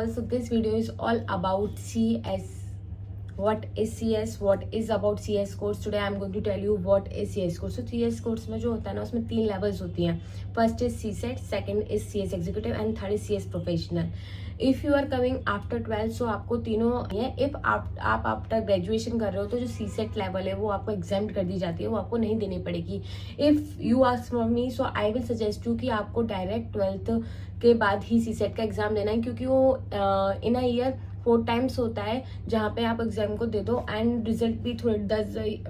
So this video is all about CS. What is CS? What is about CS course? Today I am going to tell you what is CS course. So CS course में जो होता है ना, उसमें 3 levels होती हैं. First is CSET, second is CS Executive and third is CS Professional. If you are coming after 12, so आपको तीनों है. If आप आफ्टर ग्रेजुएशन कर रहे हो तो जो CSET लेवल है वो आपको एग्जाम कर दी जाती है, वो आपको नहीं देनी पड़ेगी. If you ask from me, so I will suggest you कि आपको डायरेक्ट 12th के बाद ही CSET का एग्जाम देना है, क्योंकि वो इन अ ईयर 4 टाइम्स होता है जहाँ पे आप एग्जाम को दे दो एंड रिजल्ट भी थोड़े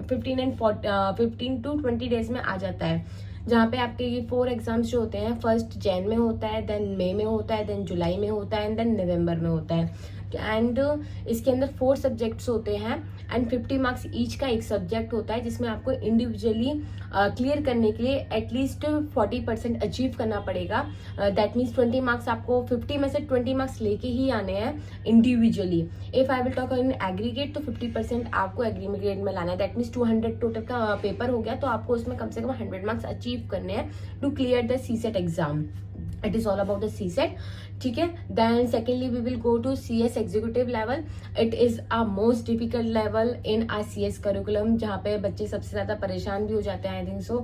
15 to 20 डेज में आ जाता है. जहाँ पे आपके ये 4 एग्जाम्स जो होते हैं, फर्स्ट जैन में होता है, देन मई में होता है, देन जुलाई में होता है एंड देन नवंबर में होता है. एंड इसके अंदर 4 सब्जेक्ट्स होते हैं एंड 50 मार्क्स ईच का एक सब्जेक्ट होता है, जिसमें आपको इंडिविजुअली क्लियर करने के लिए एटलीस्ट 40% अचीव करना पड़ेगा. दैट मीन्स 20 मार्क्स आपको 50 में से 20 मार्क्स लेके ही आने हैं individually. If I will talk in aggregate, तो 50% आपको एग्रीगेट में लाना है. दैट मीन्स 200 टोटल का पेपर हो गया, तो आपको उसमें कम से कम 100 मार्क्स अचीव करने हैं to clear the CSET exam. It is all about the CSET. ठीक है. Then secondly we will go to CS executive level. It is a most difficult level in our CS curriculum, जहाँ पे बच्चे सबसे ज़्यादा परेशान भी हो जाते हैं, आई थिंक सो,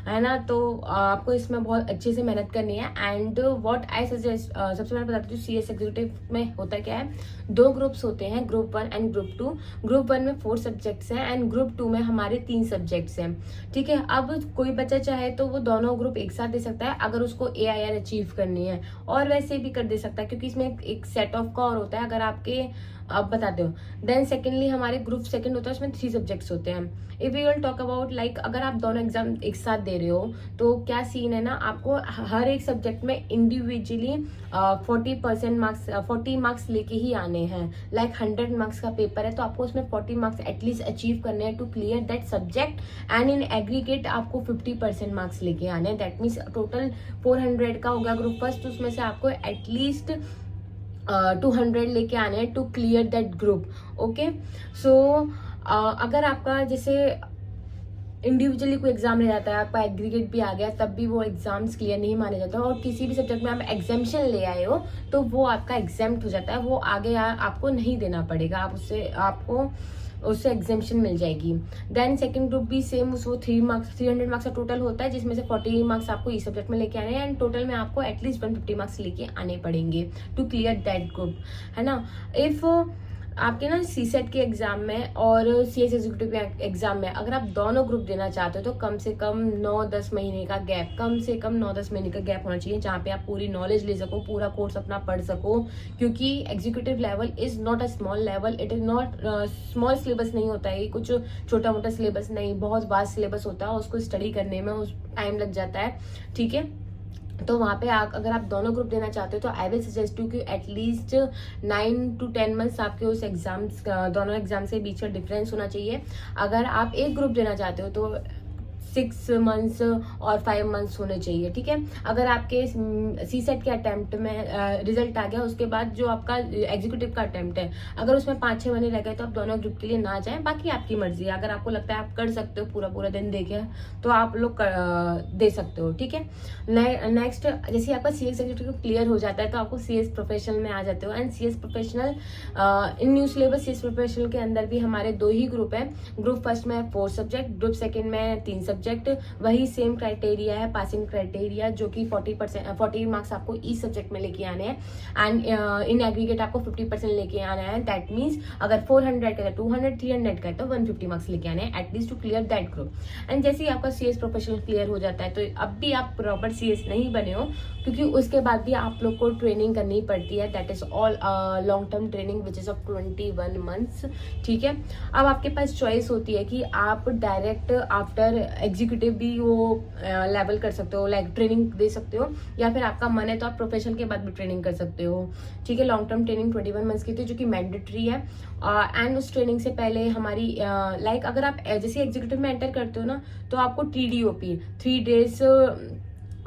है ना. तो आपको इसमें बहुत अच्छे से मेहनत करनी है. एंड व्हाट आई सजेस्ट, सबसे पहले बताती हूँ CS executive में होता क्या है. 2 ग्रुप्स होते हैं, ग्रुप 1 एंड ग्रुप 2. ग्रुप 1 में 4 सब्जेक्ट्स हैं एंड ग्रुप 2 में हमारे 3 सब्जेक्ट्स हैं. ठीक है. अब कोई बच्चा चाहे तो वो दोनों ग्रुप एक साथ दे सकता है अगर उसको AIR अचीव करनी है, और वैसे भी कर दे सकता है, क्योंकि इसमें एक सेट ऑफ का और होता है अगर आपके आप बताते हो. देन सेकेंडली हमारे ग्रुप सेकंड होता है, उसमें 3 सब्जेक्ट्स होते हैं. If you will talk about like अगर आप दोनों एग्जाम एक साथ दे रहे हो तो क्या सीन है ना, आपको हर एक सब्जेक्ट में इंडिविजुअली 40 मार्क्स लेके ही आने हैं. लाइक 100 मार्क्स का पेपर है तो आपको उसमें 40 मार्क्स एटलीस्ट अचीव करने हैं to clear that subject. And in aggregate आपको 50% मार्क्स लेके आने हैं. दैट मीन्स टोटल 400 का होगा ग्रुप फर्स्ट, तो उसमें से आपको एटलीस्ट 200 लेके आने हैं to clear that group. Okay. So अगर आपका जैसे इंडिविजुअली कोई एग्जाम रह जाता है, आपका एग्रीगेट भी आ गया, तब भी वो एग्जाम्स क्लियर नहीं माने जाते, और किसी भी सब्जेक्ट में आप एग्जामेशन ले आए हो तो वो आपका एग्जाम्प्ट हो जाता है, वो आगे आपको नहीं देना पड़ेगा, आपको उससे एग्जामेशन मिल जाएगी. देन सेकंड ग्रुप भी सेम, वो 300 मार्क्स का टोटल होता है, जिसमें से 40 मार्क्स आपको इस सब्जेक्ट में लेके आने हैं एंड टोटल में आपको एटलीस्ट 150 मार्क्स लेके आने पड़ेंगे टू क्लियर दैट ग्रुप, है ना. इफ आपके ना CSET के एग्जाम में और CS एग्जीक्यूटिव के एग्जाम में अगर आप दोनों ग्रुप देना चाहते हो तो कम से कम 9-10 महीने का गैप, कम से कम 9-10 महीने का गैप होना चाहिए, जहाँ पे आप पूरी नॉलेज ले सको, पूरा कोर्स अपना पढ़ सको. क्योंकि executive level is not a small level, it is not small syllabus नहीं होता है, कुछ छोटा मोटा सिलेबस नहीं, बहुत वास्ट सिलेबस होता है, उसको स्टडी करने में उस टाइम लग जाता है. ठीक है. तो वहाँ पे अगर आप दोनों ग्रुप देना चाहते हो तो आई विल सजेस्ट यू कि एटलीस्ट 9 to 10 मंथ्स आपके उस एग्जाम्स दोनों एग्जाम से बीच का डिफरेंस होना चाहिए. अगर आप एक ग्रुप देना चाहते हो तो 6 मंथ्स और 5 मंथ्स होने चाहिए. ठीक है. अगर आपके CSET के अटेम्प्ट में रिजल्ट आ गया, उसके बाद जो आपका एग्जीक्यूटिव का अटेम्प्ट है, अगर उसमें 5-6 महीने रह गए तो आप दोनों ग्रुप के लिए ना जाएं. बाकी आपकी मर्जी है, अगर आपको लगता है आप कर सकते हो पूरा दिन देके तो आप लोग दे सकते हो. ठीक है. नेक्स्ट, जैसे आपका CS एग्जीक्यूटिव क्लियर हो जाता है तो आपको CS प्रोफेशनल में आ जाते हो. And CS professional in new syllabus CS professional के अंदर भी हमारे 2 ही ग्रुप है. ग्रुप फर्स्ट में 4 सब्जेक्ट, ग्रुप सेकेंड में 3 सब्जेक्ट. वही सेम क्राइटेरिया है, पासिंग क्राइटेरिया, जो कि 40 मार्क्स आपको इस सब्जेक्ट में लेके आने हैं एंड इन एग्रीगेट आपको 50% लेके आना है. दैट मीन्स अगर 400 का है, 200, 300 का है तो 150 मार्क्स लेके आने हैं at least to clear that group. And जैसे ही आपका CS प्रोफेशनल क्लियर हो जाता है तो अब भी आप प्रॉपर CS नहीं बने हो, क्योंकि उसके बाद भी आप लोग को ट्रेनिंग करनी पड़ती है. That is all long term training which is of 21 months. ठीक है. अब आपके पास चॉइस होती है कि आप डायरेक्ट आफ्टर एग्जीक्यूटिव भी वो लेवल कर सकते हो, लाइक ट्रेनिंग दे सकते हो, या फिर आपका मन है तो आप प्रोफेशनल के बाद भी ट्रेनिंग कर सकते हो. ठीक है. लॉन्ग टर्म ट्रेनिंग 21 मंथ्स की थी, जो कि मैंडेटरी है. एंड उस ट्रेनिंग से पहले हमारी लाइक अगर आप जैसे एग्जीक्यूटिव में एंटर करते हो ना, तो आपको TDOP 3 days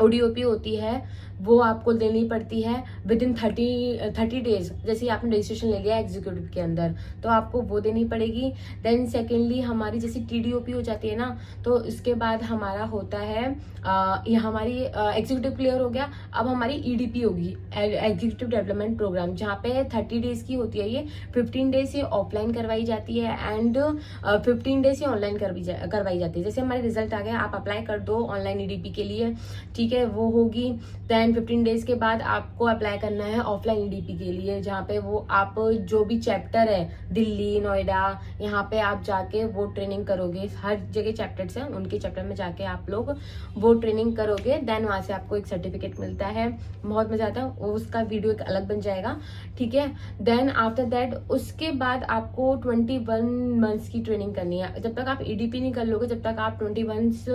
ODOP होती है. वो आपको देनी पड़ती है विद इन 30 डेज। जैसे आपने रजिस्ट्रेशन ले लिया एग्जीक्यूटिव के अंदर तो आपको वो देनी पड़ेगी। देन सेकेंडली हमारी जैसे TDOP हो जाती है ना, तो इसके बाद हमारा होता है ये हमारी एग्जीक्यूटिव क्लियर हो गया। अब हमारी EDP होगी, एग्जीक्यूटिव डेवलपमेंट प्रोग्राम, जहाँ पे 30 डेज की होती है। ये 15 डेज ये ऑफलाइन करवाई जाती है एंड 15 डेज ये ऑनलाइन करवाई जाती है। जैसे हमारे रिजल्ट आ गया, आप अप्लाई कर दो ऑनलाइन EDP के लिए, ठीक है, वो होगी। देन 15 डेज के बाद आपको अप्लाई करना है ऑफलाइन EDP के लिए, जहाँ पे वो आप जो भी चैप्टर है दिल्ली, नोएडा, यहाँ पे आप जाके वो ट्रेनिंग करोगे। हर जगह चैप्टर्स हैं, उनके चैप्टर में जाके आप लोग वो ट्रेनिंग करोगे। देन वहाँ से आपको एक सर्टिफिकेट मिलता है, बहुत मजा आता है। उसका वीडियो एक अलग बन जाएगा, ठीक है। देन आफ्टर दैट उसके बाद आपको 21 मंथ्स की ट्रेनिंग करनी है। जब तक आप EDP नहीं कर लोगे, जब तक आप 21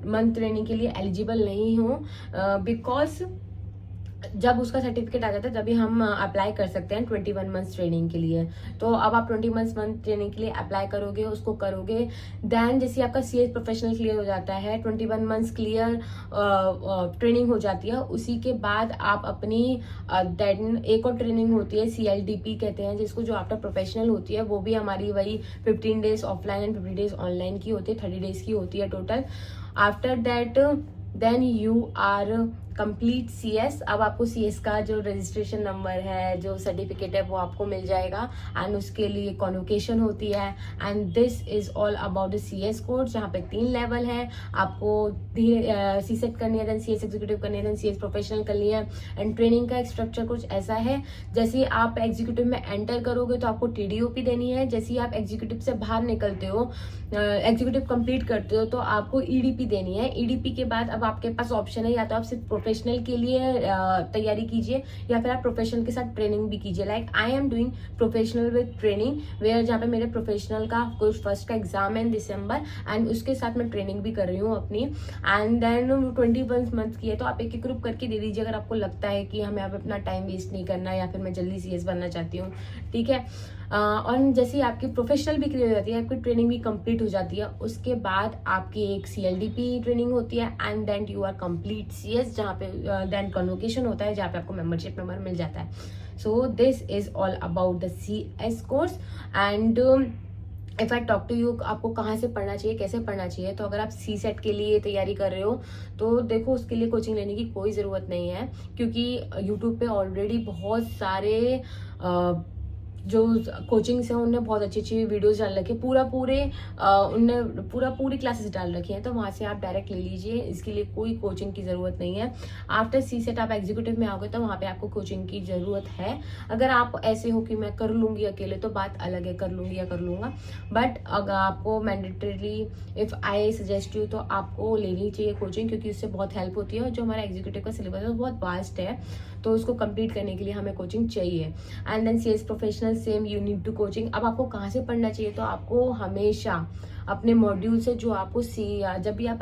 मंथ ट्रेनिंग के लिए एलिजिबल नहीं हो, बिकॉज जब उसका सर्टिफिकेट आ जाता है तभी हम अप्लाई कर सकते हैं 21 मंथ्स ट्रेनिंग के लिए। तो अब आप 21 मंथ ट्रेनिंग के लिए अप्लाई करोगे, उसको करोगे। देन जैसे आपका CS प्रोफेशनल क्लियर हो जाता है, 21 मंथ्स क्लियर ट्रेनिंग हो जाती है, उसी के बाद आप अपनी देन एक और ट्रेनिंग होती है CLDP कहते हैं जिसको, जो आफ्टर प्रोफेशनल होती है। वो भी हमारी वही 15 days offline and 50 days online की होती है, 30 डेज की होती है total. After that then you are complete CS। अब आपको CS का जो रजिस्ट्रेशन नंबर है, जो सर्टिफिकेट है, वो आपको मिल जाएगा एंड उसके लिए कॉन्वोकेशन होती है। And this is all about the CS course, जहाँ पे 3 लेवल है। आपको CSET करनी है, देन CS एग्जीक्यूटिव करनी है, देन CS प्रोफेशनल करनी है। एंड ट्रेनिंग का स्ट्रक्चर कुछ ऐसा है, जैसे आप एग्जीक्यूटिव में एंटर करोगे तो आपको TDOP देनी है। जैसे आप एग्जीक्यूटिव से बाहर निकलते हो, एग्जीक्यूटिव कंप्लीट करते हो, तो आपको EDP देनी है। EDP के बाद अब आपके पास ऑप्शन है, या तो आप सिर्फ प्रोफेशनल के लिए तैयारी कीजिए या फिर आप प्रोफेशनल के साथ ट्रेनिंग भी कीजिए। Like I am doing professional with training, where जहाँ पे मेरे प्रोफेशनल का कोर्स फर्स्ट का एग्जाम है इन दिसंबर, एंड उसके साथ मैं ट्रेनिंग भी कर रही हूँ अपनी। एंड देन 21 मंथ की है, तो आप एक ग्रुप करके दे दीजिए अगर आपको लगता है कि हमें अब अपना टाइम वेस्ट नहीं करना या फिर मैं जल्दी CS बनना चाहती हूँ, ठीक है। और जैसे ही आपकी प्रोफेशनल भी क्लियर हो जाती है, आपकी ट्रेनिंग भी कंप्लीट हो जाती है, उसके बाद आपकी एक CLDP ट्रेनिंग होती है and then you are complete CS, जहाँ पे देन कन्वोकेशन होता है, जहाँ पे आपको मेंबरशिप नंबर मिल जाता है। So this is all about the CS course. And if I talk to you, आपको कहाँ से पढ़ना चाहिए, कैसे पढ़ना चाहिए, तो अगर आप CSET के लिए तैयारी कर रहे हो तो देखो, उसके लिए कोचिंग लेने की कोई ज़रूरत नहीं है, क्योंकि यूट्यूब पे ऑलरेडी बहुत सारे जो कोचिंग्स हैं उनने बहुत अच्छी अच्छी वीडियोस डाल रखी है, उनने पूरी क्लासेस डाल रखी हैं, तो वहाँ से आप डायरेक्ट ले लीजिए। इसके लिए कोई कोचिंग की ज़रूरत नहीं है। आफ्टर CSET आप एग्जीक्यूटिव में आओगे तो वहाँ पे आपको कोचिंग की ज़रूरत है। अगर आप ऐसे हो कि मैं कर लूँगी अकेले, तो बात अलग है, कर लूँगी या कर लूँगा, बट अगर आपको mandatorily if I suggest you, तो आपको लेनी चाहिए कोचिंग, क्योंकि उससे बहुत हेल्प होती है। और जो हमारा एग्जीक्यूटिव का सिलेबस है वो बहुत वास्ट है, तो उसको कंप्लीट करने के लिए हमें कोचिंग चाहिए। And then CS professional same you need to coaching. अब आपको कहाँ से पढ़ना चाहिए, तो आपको हमेशा अपने मॉड्यूल से, जो आपको जब भी आप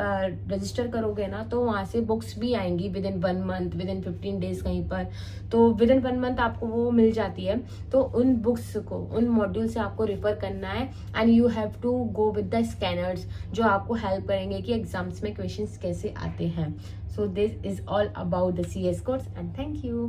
रजिस्टर करोगे ना, तो वहाँ से बुक्स भी आएंगी with in 1 month, with in 15 days कहीं पर, तो विद इन 1 मंथ आपको वो मिल जाती है। तो उन बुक्स को, उन मॉड्यूल से आपको रेफर करना है and you have to go with the scanners, जो आपको हेल्प करेंगे कि एग्जाम्स में क्वेश्चंस कैसे आते हैं। सो this is all about the CS course and thank you.